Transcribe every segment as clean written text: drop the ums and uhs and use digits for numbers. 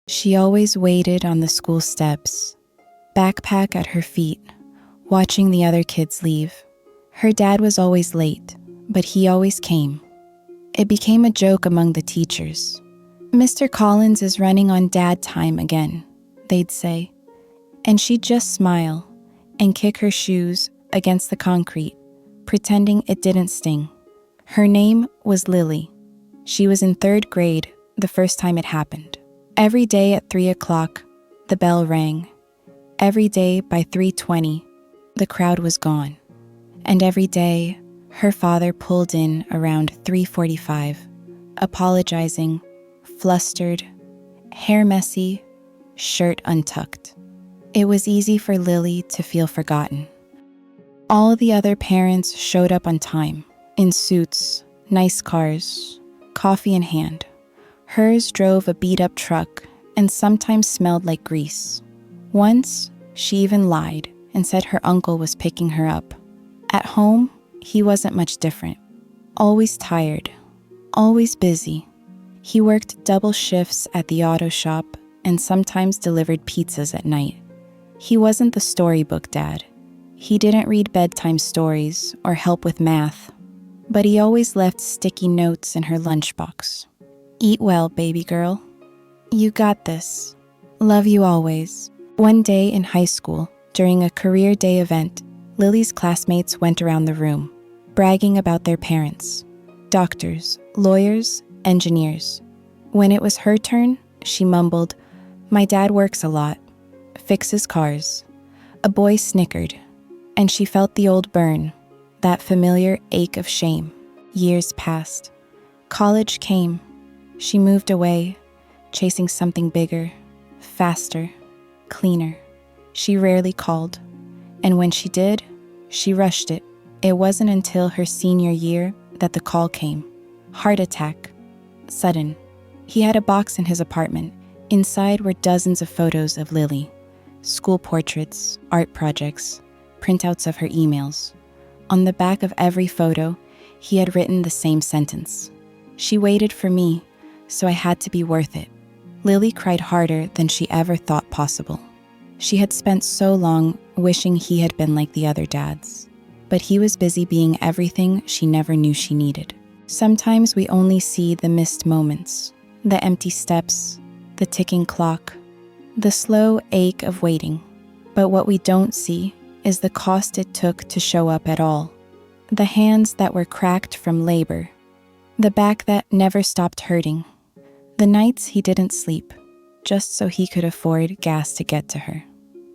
She always waited on the school steps, backpack at her feet, watching the other kids leave. Her dad was always late, but he always came. It became a joke among the teachers. "Mr. Collins is running on dad time again," they'd say. And she'd just smile and kick her shoes against the concrete, pretending it didn't sting. Her name was Lily. She was in 3rd grade the first time it happened. Every day at 3 o'clock, the bell rang. Every day by 3:20, the crowd was gone. And every day, her father pulled in around 3:45, apologizing, flustered, hair messy, shirt untucked. It was easy for Lily to feel forgotten. All the other parents showed up on time, in suits, nice cars, coffee in hand. Hers drove a beat-up truck and sometimes smelled like grease. Once, she even lied and said her uncle was picking her up. At home, he wasn't much different. Always tired, always busy. He worked double shifts at the auto shop and sometimes delivered pizzas at night. He wasn't the storybook dad. He didn't read bedtime stories or help with math, but he always left sticky notes in her lunchbox. "Eat well, baby girl. You got this. Love you always." One day in high school, during a career day event, Lily's classmates went around the room, bragging about their parents. Doctors, lawyers, engineers. When it was her turn, she mumbled, "My dad works a lot, fixes cars." A boy snickered, and she felt the old burn, that familiar ache of shame. Years passed. College came. She moved away, chasing something bigger, faster, cleaner. She rarely called, and when she did, she rushed it. It wasn't until her senior year that the call came. Heart attack. Sudden. He had a box in his apartment. Inside were dozens of photos of Lily. School portraits, art projects, printouts of her emails. On the back of every photo, he had written the same sentence. "She waited for me, so I had to be worth it." Lily cried harder than she ever thought possible. She had spent so long wishing he had been like the other dads, but he was busy being everything she never knew she needed. Sometimes we only see the missed moments, the empty steps, the ticking clock, the slow ache of waiting. But what we don't see is the cost it took to show up at all. The hands that were cracked from labor, the back that never stopped hurting, the nights he didn't sleep, just so he could afford gas to get to her.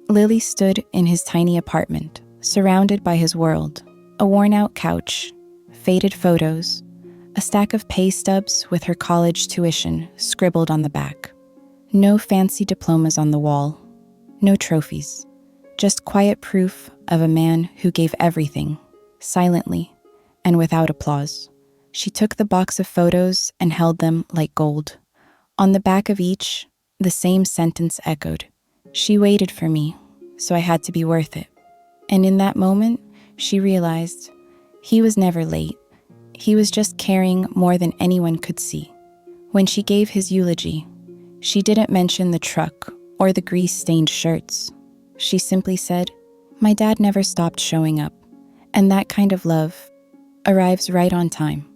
Lily stood in his tiny apartment, surrounded by his world, a worn-out couch, faded photos, a stack of pay stubs with her college tuition scribbled on the back. No fancy diplomas on the wall, no trophies, just quiet proof of a man who gave everything, silently and without applause. She took the box of photos and held them like gold. On the back of each, the same sentence echoed. "She waited for me, so I had to be worth it." And in that moment, she realized he was never late. He was just caring more than anyone could see. When she gave his eulogy, she didn't mention the truck or the grease-stained shirts. She simply said, "My dad never stopped showing up." And that kind of love arrives right on time.